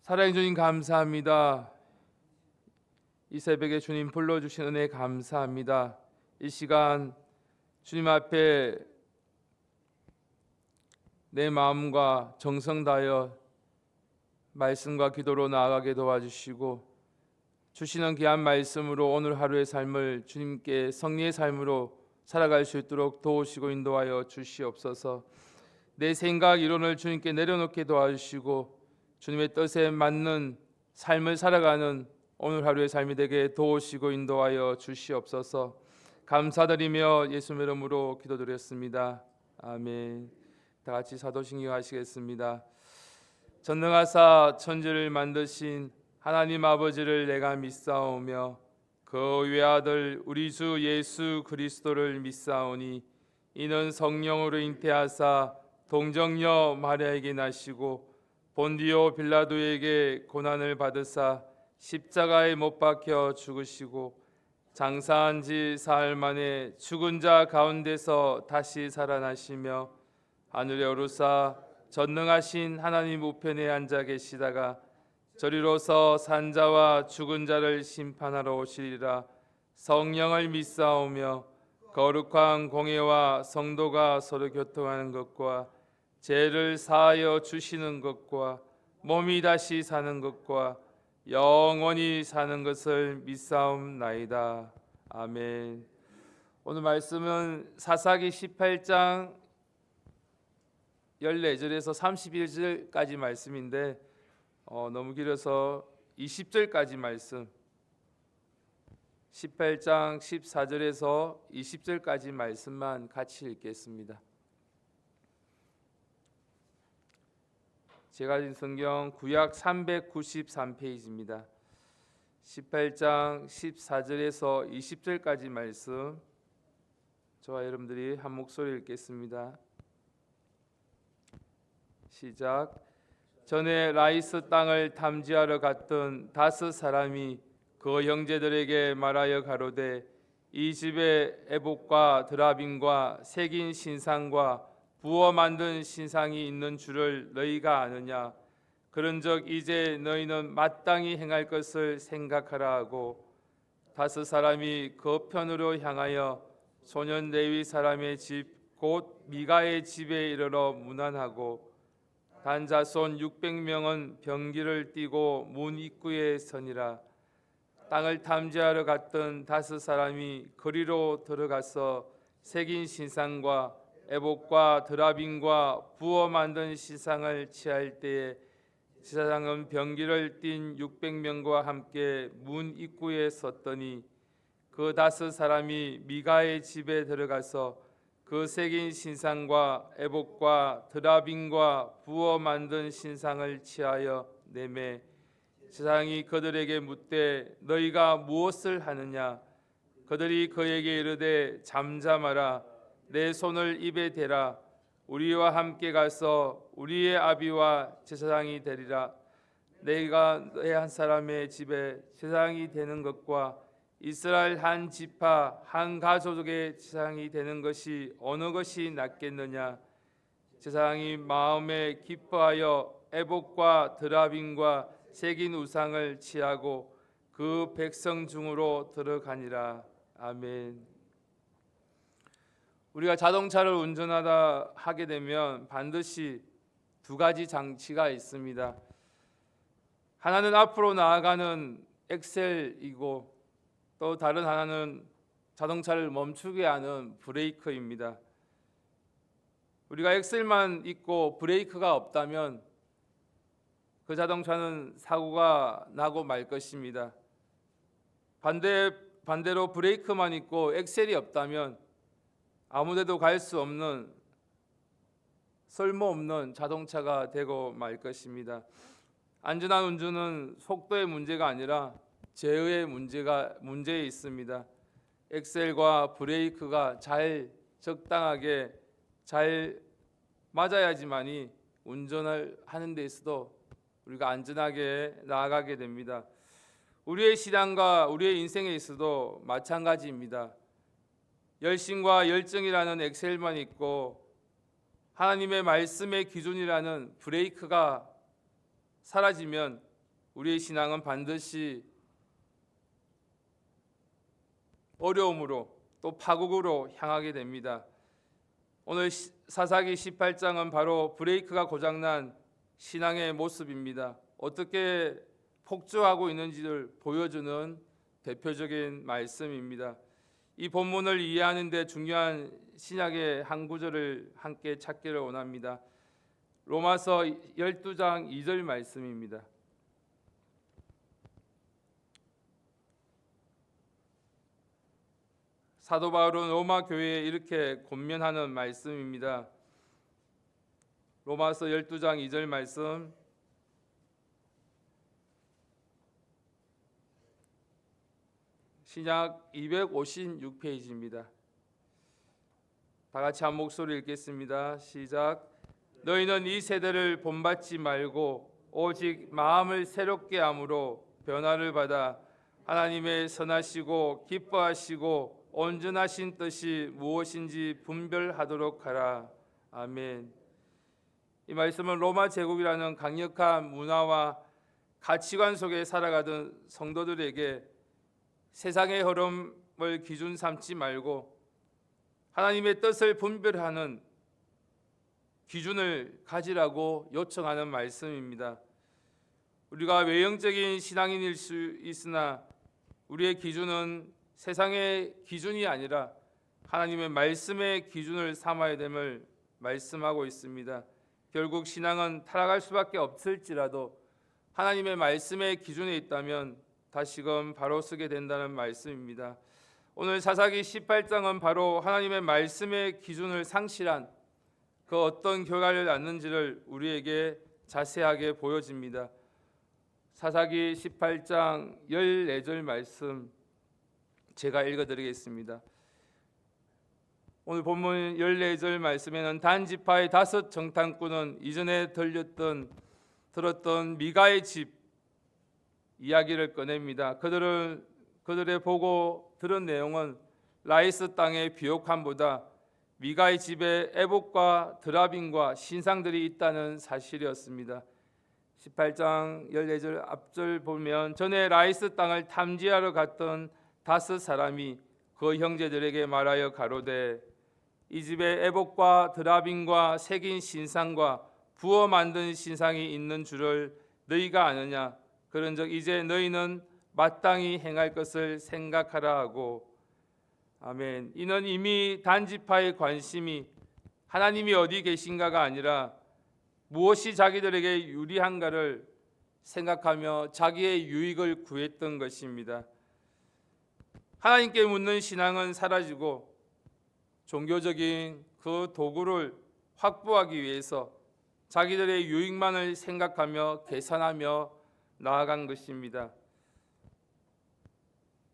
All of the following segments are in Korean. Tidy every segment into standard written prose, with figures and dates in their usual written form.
사랑해 주님 감사합니다. 이 새벽에 주님 불러주신 은혜 감사합니다. 이 시간 주님 앞에 내 마음과 정성 다하여 말씀과 기도로 나아가게 도와주시고, 주시는 귀한 말씀으로 오늘 하루의 삶을 주님께 성리의 삶으로 살아갈 수 있도록 도우시고 인도하여 주시옵소서. 내 생각 이론을 주님께 내려놓게 도와주시고 주님의 뜻에 맞는 삶을 살아가는 오늘 하루의 삶이 되게 도우시고 인도하여 주시옵소서. 감사드리며 예수의 이름으로 기도드렸습니다. 아멘. 다 같이 사도신경 하시겠습니다. 전능하사 천지를 만드신 하나님 아버지를 내가 믿사오며 그 외아들 우리 주 예수 그리스도를 믿사오니 이는 성령으로 잉태하사 동정녀 마리아에게 나시고 본디오 빌라도에게 고난을 받으사 십자가에 못 박혀 죽으시고 장사한 지 사흘 만에 죽은 자 가운데서 다시 살아나시며 하늘에 오르사 전능하신 하나님 우편에 앉아 계시다가 저리로서 산자와 죽은 자를 심판하러 오시리라. 성령을 믿사오며 거룩한 공회와 성도가 서로 교통하는 것과 죄를 사하여 주시는 것과 몸이 다시 사는 것과 영원히 사는 것을 믿사옵나이다. 아멘. 오늘 말씀은 사사기 18장 14절에서 31절까지 말씀인데 너무 길어서 20절까지 말씀, 18장 14절에서 20절까지 말씀만 같이 읽겠습니다. 제가 가진 성경 구약 393페이지입니다. 18장 14절에서 20절까지 말씀, 저와 여러분들이 한 목소리 읽겠습니다. 시작. 전에 라이스 땅을 탐지하러 갔던 다섯 사람이 그 형제들에게 말하여 가로되 이 집에 에봇과 드라빔과 새긴 신상과 부어 만든 신상이 있는 줄을 너희가 아느냐? 그런즉 이제 너희는 마땅히 행할 것을 생각하라 하고 다섯 사람이 그 편으로 향하여 소년 레위 사람의 집 곧 미가의 집에 이르러 문안하고 단 자손 600명은 병기를 띠고 문 입구에 서니라. 땅을 탐지하러 갔던 다섯 사람이 거리로 들어가서 새긴 신상과 에봇과 드라빔과 부어 만든 신상을 취할 때에 제사장은 병기를 띤 600명과 함께 문 입구에 섰더니 그 다섯 사람이 미가의 집에 들어가서 그 새긴 신상과 에봇과 드라빔과 부어 만든 신상을 취하여 내매 제사장이 그들에게 묻되 너희가 무엇을 하느냐? 그들이 그에게 이르되 잠잠하라. 내 손을 입에 대라. 우리와 함께 가서 우리의 아비와 제사장이 되리라. 내가 내 한 사람의 집에 제사장이 되는 것과 이스라엘 한 지파 한 가족의 제사장이 되는 것이 어느 것이 낫겠느냐? 제사장이 마음에 기뻐하여 에봇과 드라빔과 새긴 우상을 취하고 그 백성 중으로 들어가니라. 아멘. 우리가 자동차를 운전하다 하게 되면 반드시 두 가지 장치가 있습니다. 하나는 앞으로 나아가는 엑셀이고 또 다른 하나는 자동차를 멈추게 하는 브레이크입니다. 우리가 엑셀만 있고 브레이크가 없다면 그 자동차는 사고가 나고 말 것입니다. 반대로 브레이크만 있고 엑셀이 없다면 아무데도 갈 수 없는 쓸모없는 자동차가 되고 말 것입니다. 안전한 운전은 속도의 문제가 아니라 제어의 문제에 있습니다. 엑셀과 브레이크가 적당하게 잘 맞아야지만이 운전을 하는 데 있어도 우리가 안전하게 나아가게 됩니다. 우리의 신앙과 우리의 인생에 있어도 마찬가지입니다. 열심과 열정이라는 엑셀만 있고 하나님의 말씀의 기준이라는 브레이크가 사라지면 우리의 신앙은 반드시 어려움으로 또 파국으로 향하게 됩니다. 오늘 사사기 18장은 바로 브레이크가 고장난 신앙의 모습입니다. 어떻게 폭주하고 있는지를 보여주는 대표적인 말씀입니다. 이 본문을 이해하는 데 중요한 신약의 한 구절을 함께 찾기를 원합니다. 로마서 12장 2절 말씀입니다. 사도 바울은 로마 교회에 이렇게 권면하는 말씀입니다. 로마서 12장 2절 말씀, 신약 256페이지입니다. 다 같이 한 목소리 읽겠습니다. 시작. 너희는 이 세대를 본받지 말고 오직 마음을 새롭게 함으로 변화를 받아 하나님의 선하시고 기뻐하시고 온전하신 뜻이 무엇인지 분별하도록 하라. 아멘. 이 말씀은 로마 제국이라는 강력한 문화와 가치관 속에 살아가던 성도들에게 세상의 흐름을 기준 삼지 말고 하나님의 뜻을 분별하는 기준을 가지라고 요청하는 말씀입니다. 우리가 외형적인 신앙인일 수 있으나 우리의 기준은 세상의 기준이 아니라 하나님의 말씀의 기준을 삼아야 됨을 말씀하고 있습니다. 결국 신앙은 타락할 수밖에 없을지라도 하나님의 말씀의 기준에 있다면 다시금 바로 서게 된다는 말씀입니다. 오늘 사사기 18장은 바로 하나님의 말씀의 기준을 상실한 그 어떤 결과를 낳는지를 우리에게 자세하게 보여집니다. 사사기 18장 14절 말씀 제가 읽어드리겠습니다. 오늘 본문 14절 말씀에는 단지파의 5 정탐꾼은 이전에 들었던 미가의 집 이야기를 꺼냅니다. 그들의 보고 들은 내용은 라이스 땅의 비옥함보다 미가의 집에 에봇과 드라빔과 신상들이 있다는 사실이었습니다. 18장 14절 앞절 보면 전에 라이스 땅을 탐지하러 갔던 5 사람이 그 형제들에게 말하여 가로되 이 집에 에봇과 드라빔과 새긴 신상과 부어 만든 신상이 있는 줄을 너희가 아느냐? 그런즉 이제 너희는 마땅히 행할 것을 생각하라 하고. 아멘. 이는 이미 단지파의 관심이 하나님이 어디 계신가가 아니라 무엇이 자기들에게 유리한가를 생각하며 자기의 유익을 구했던 것입니다. 하나님께 묻는 신앙은 사라지고 종교적인 그 도구를 확보하기 위해서 자기들의 유익만을 생각하며 계산하며 나아간 것입니다.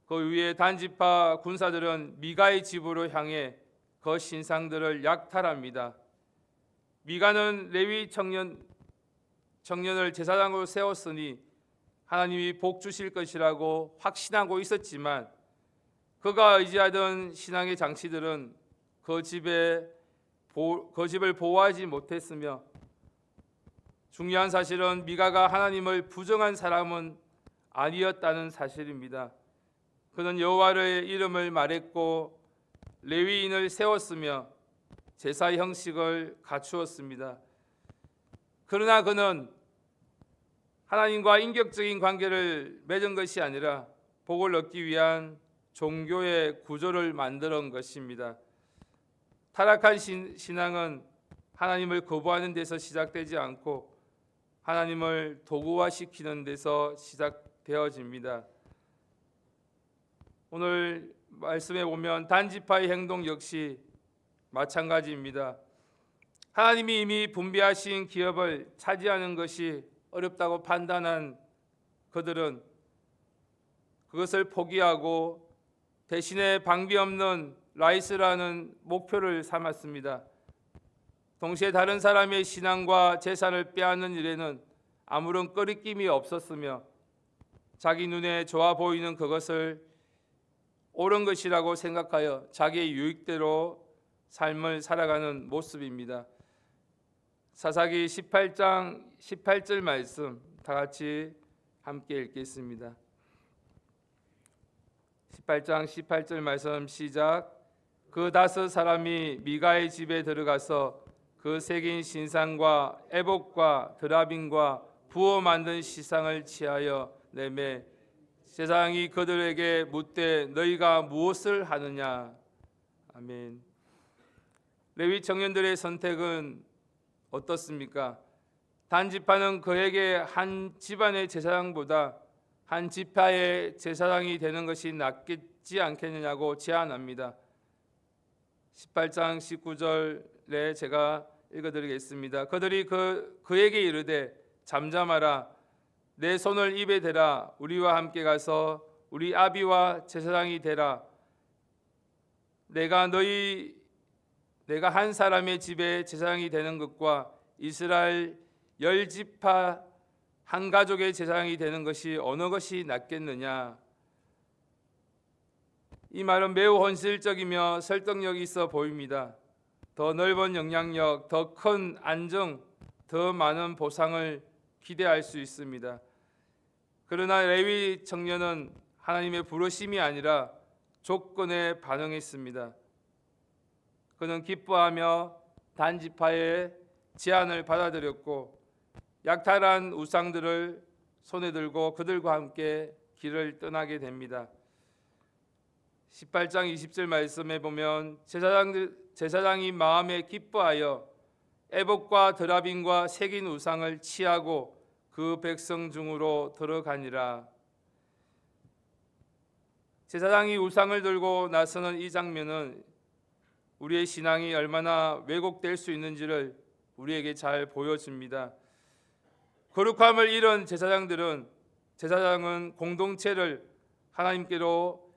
그 위에 단지파 군사들은 미가의 집으로 향해 그 신상들을 약탈합니다. 미가는 레위 청년을 제사장으로 세웠으니 하나님이 복 주실 것이라고 확신하고 있었지만 그가 의지하던 신앙의 장치들은 그 집을 보호하지 못했으며 중요한 사실은 미가가 하나님을 부정한 사람은 아니었다는 사실입니다. 그는 여호와의 이름을 말했고 레위인을 세웠으며 제사 형식을 갖추었습니다. 그러나 그는 하나님과 인격적인 관계를 맺은 것이 아니라 복을 얻기 위한 종교의 구조를 만드는 것입니다. 타락한 신앙은 하나님을 거부하는 데서 시작되지 않고 하나님을 도구화시키는 데서 시작되어집니다. 오늘 말씀에 보면 단지파의 행동 역시 마찬가지입니다. 하나님이 이미 분배하신 기업을 차지하는 것이 어렵다고 판단한 그들은 그것을 포기하고 대신에 방비 없는 라이스라는 목표를 삼았습니다. 동시에 다른 사람의 신앙과 재산을 빼앗는 일에는 아무런 꺼리낌이 없었으며 자기 눈에 좋아 보이는 그것을 옳은 것이라고 생각하여 자기의 유익대로 삶을 살아가는 모습입니다. 사사기 18장 18절 말씀 다 같이 함께 읽겠습니다. 18장 18절 말씀 시작. 그 5 사람이 미가의 집에 들어가서 그 새긴 신상과 애복과 드라빔과 부어 만든 시상을 취하여 내매 제사장이 그들에게 묻되 너희가 무엇을 하느냐. 아멘. 레위 청년들의 선택은 어떻습니까? 단지파는 그에게 한 집안의 제사장보다 한 지파의 제사장이 되는 것이 낫겠지 않겠느냐고 제안합니다. 18장 19절에 제가 읽어드리겠습니다. 그들이 그에게 이르되 잠잠하라. 내 손을 입에 대라. 우리와 함께 가서 우리 아비와 제사장이 되라. 내가 한 사람의 집에 제사장이 되는 것과 이스라엘 10지파 한 가족의 제사장이 되는 것이 어느 것이 낫겠느냐. 이 말은 매우 현실적이며 설득력이 있어 보입니다. 더 넓은 영향력, 더 큰 안정, 더 많은 보상을 기대할 수 있습니다. 그러나 레위 청년은 하나님의 부르심이 아니라 조건에 반응했습니다. 그는 기뻐하며 단지파의 제안을 받아들였고 약탈한 우상들을 손에 들고 그들과 함께 길을 떠나게 됩니다. 18장 20절 말씀에 보면 제사장이 마음에 기뻐하여 애복과 드라빔과 새긴 우상을 취하고 그 백성 중으로 들어가니라. 제사장이 우상을 들고 나서는 이 장면은 우리의 신앙이 얼마나 왜곡될 수 있는지를 우리에게 잘 보여줍니다. 거룩함을 잃은 제사장은 공동체를 하나님께로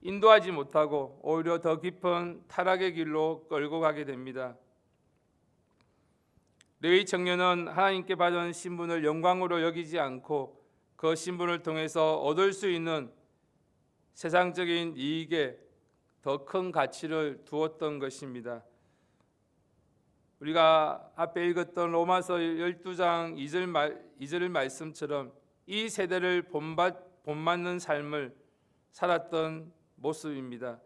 인도하지 못하고 오히려 더 깊은 타락의 길로 끌고 가게 됩니다. 레위 청년은 하나님께 받은 신분을 영광으로 여기지 않고 그 신분을 통해서 얻을 수 있는 세상적인 이익에 더 큰 가치를 두었던 것입니다. 우리가 앞에 읽었던 로마서 12장 2절 말씀처럼 이 세대를 본받는 삶을 살았던 모습입니다.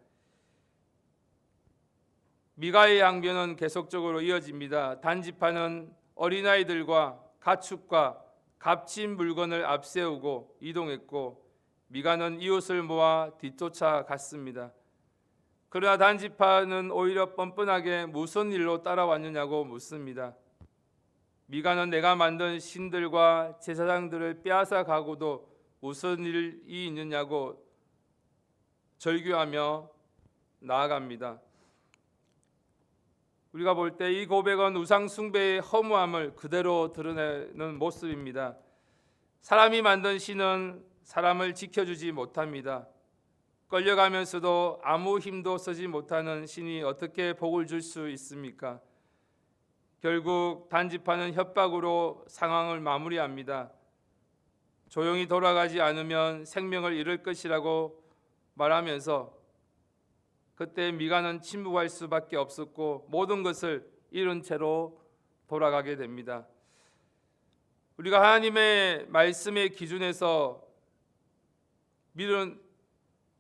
미가의 양변은 계속적으로 이어집니다. 단지파는 어린아이들과 가축과 값진 물건을 앞세우고 이동했고 미가는 이웃을 모아 뒤쫓아 갔습니다. 그러나 단지파는 오히려 뻔뻔하게 무슨 일로 따라왔느냐고 묻습니다. 미가는 내가 만든 신들과 제사장들을 빼앗아 가고도 무슨 일이 있느냐고 절규하며 나아갑니다. 우리가 볼 때 이 고백은 우상 숭배의 허무함을 그대로 드러내는 모습입니다. 사람이 만든 신은 사람을 지켜주지 못합니다. 끌려가면서도 아무 힘도 쓰지 못하는 신이 어떻게 복을 줄 수 있습니까? 결국 단지파는 협박으로 상황을 마무리합니다. 조용히 돌아가지 않으면 생명을 잃을 것이라고 말하면서 그때 미가는 침묵할 수밖에 없었고 모든 것을 잃은 채로 돌아가게 됩니다. 우리가 하나님의 말씀의 기준에서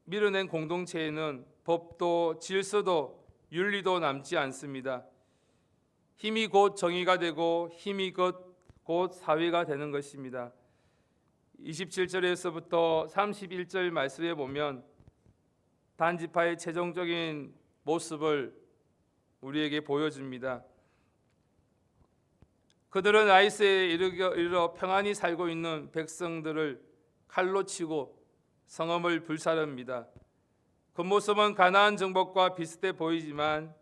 밀어낸 공동체에는 법도 질서도 윤리도 남지 않습니다. 힘이 곧 정의가 되고 힘이 곧 사회가 되는 것입니다. 27절에서부터 31절 말씀에 보면 단지파의 최종적인 모습을 우리에게 보여줍니다. 그들은 아이스에 이르러 평안히 살고 있는 백성들을 칼로 치고 성읍을 불사릅니다. 그 모습은 가나안 정복과 비슷해 보이지만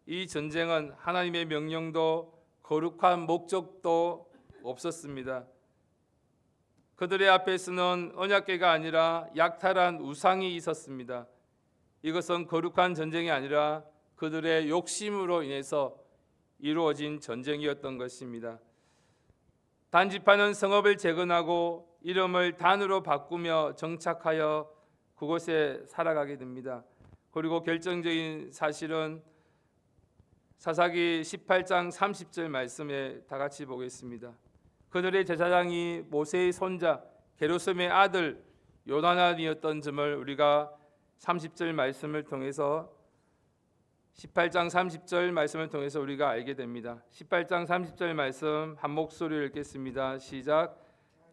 이 전쟁은 하나님의 명령도 거룩한 목적도 없었습니다. 그들의 앞에서는 언약궤가 아니라 약탈한 우상이 있었습니다. 이것은 거룩한 전쟁이 아니라 그들의 욕심으로 인해서 이루어진 전쟁이었던 것입니다. 단지파는 성읍을 재건하고 이름을 단으로 바꾸며 정착하여 그곳에 살아가게 됩니다. 그리고 결정적인 사실은 사사기 18장 30절 말씀에 다 같이 보겠습니다. 그들의 제사장이 모세의 손자 게르솜의 아들 요나단이었던 점을 우리가 30절 말씀을 통해서 18장 30절 말씀을 통해서 우리가 알게 됩니다. 18장 30절 말씀 한 목소리로 읽겠습니다. 시작.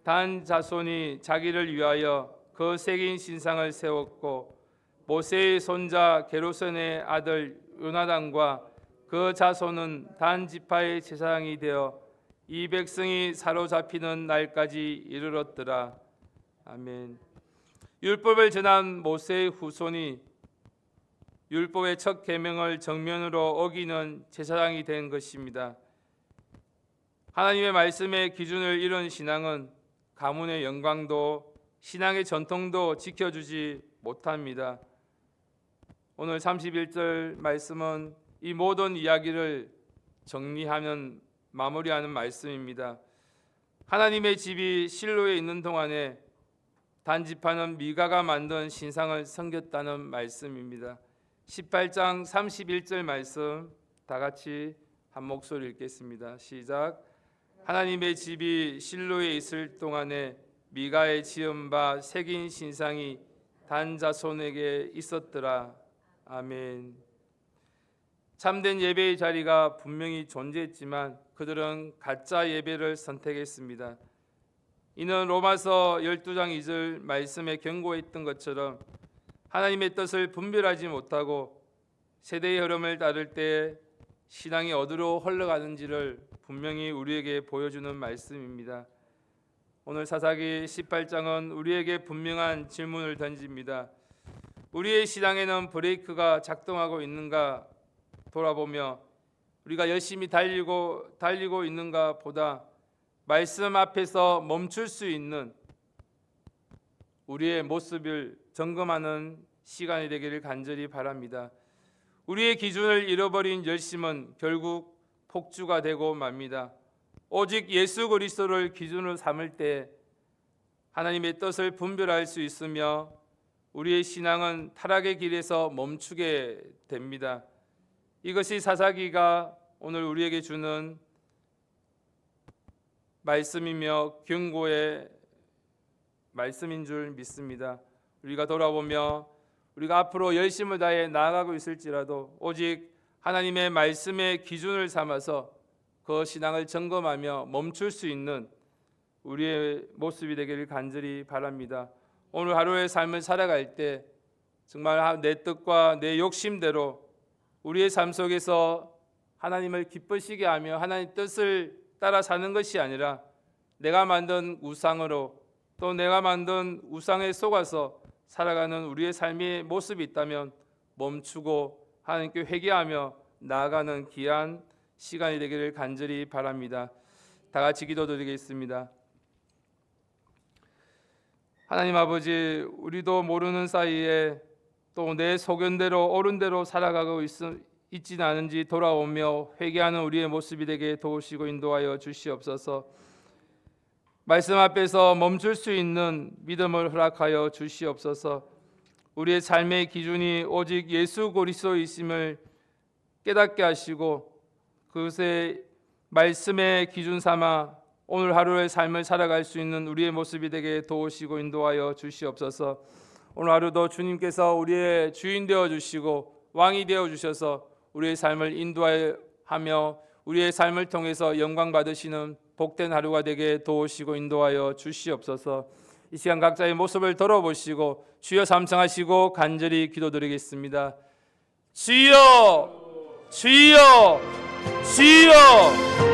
단 자손이 자기를 위하여 그 새긴 신상을 세웠고 모세의 손자 게르솜의 아들 요나단과 그 자손은 단 지파의 제사장이 되어 이 백성이 사로잡히는 날까지 이르렀더라. 아멘. 율법을 전한 모세의 후손이 율법의 첫 계명을 정면으로 어기는 제사장이 된 것입니다. 하나님의 말씀의 기준을 잃은 신앙은 가문의 영광도 신앙의 전통도 지켜주지 못합니다. 오늘 31절 말씀은 이 모든 이야기를 정리하면 마무리하는 말씀입니다. 하나님의 집이 실로에 있는 동안에 단지파는 미가가 만든 신상을 섬겼다는 말씀입니다. 18장 31절 말씀 다 같이 한 목소리 읽겠습니다. 시작. 하나님의 집이 실로에 있을 동안에 미가의 지은 바 새긴 신상이 단 자손에게 있었더라. 아멘. 참된 예배의 자리가 분명히 존재했지만 그들은 가짜 예배를 선택했습니다. 이는 로마서 12장 2절 말씀에 경고했던 것처럼 하나님의 뜻을 분별하지 못하고 세대의 흐름을 따를 때 신앙이 어디로 흘러가는지를 분명히 우리에게 보여주는 말씀입니다. 오늘 사사기 18장은 우리에게 분명한 질문을 던집니다. 우리의 신앙에는 브레이크가 작동하고 있는가 돌아보며 우리가 열심히 달리고 있는가 보다 말씀 앞에서 멈출 수 있는 우리의 모습을 점검하는 시간이 되기를 간절히 바랍니다. 우리의 기준을 잃어버린 열심은 결국 폭주가 되고 맙니다. 오직 예수 그리스도를 기준으로 삼을 때 하나님의 뜻을 분별할 수 있으며 우리의 신앙은 타락의 길에서 멈추게 됩니다. 이것이 사사기가 오늘 우리에게 주는 말씀이며 경고의 말씀인 줄 믿습니다. 우리가 돌아보며 우리가 앞으로 열심을 다해 나아가고 있을지라도 오직 하나님의 말씀의 기준을 삼아서 그 신앙을 점검하며 멈출 수 있는 우리의 모습이 되기를 간절히 바랍니다. 오늘 하루의 삶을 살아갈 때 정말 내 뜻과 내 욕심대로 우리의 삶 속에서 하나님을 기쁘시게 하며 하나님의 뜻을 따라 사는 것이 아니라 내가 만든 우상으로 또 내가 만든 우상에 속아서 살아가는 우리의 삶의 모습이 있다면 멈추고 하나님께 회개하며 나아가는 귀한 시간이 되기를 간절히 바랍니다. 다 같이 기도드리겠습니다. 하나님 아버지, 우리도 모르는 사이에 또 내 소견대로 옳은 대로 살아가고 있지는 않은지 돌아오며 회개하는 우리의 모습이 되게 도우시고 인도하여 주시옵소서. 말씀 앞에서 멈출 수 있는 믿음을 허락하여 주시옵소서. 우리의 삶의 기준이 오직 예수 그리스도이심을 깨닫게 하시고 그것의 말씀의 기준 삼아 오늘 하루의 삶을 살아갈 수 있는 우리의 모습이 되게 도우시고 인도하여 주시옵소서. 오늘 하루도 주님께서 우리의 주인 되어 주시고 왕이 되어 주셔서 우리의 삶을 인도하며 우리의 삶을 통해서 영광 받으시는 복된 하루가 되게 도우시고 인도하여 주시옵소서. 이 시간 각자의 모습을 돌아보시고 주여 삼창하시고 간절히 기도드리겠습니다. 주여, 주여, 주여.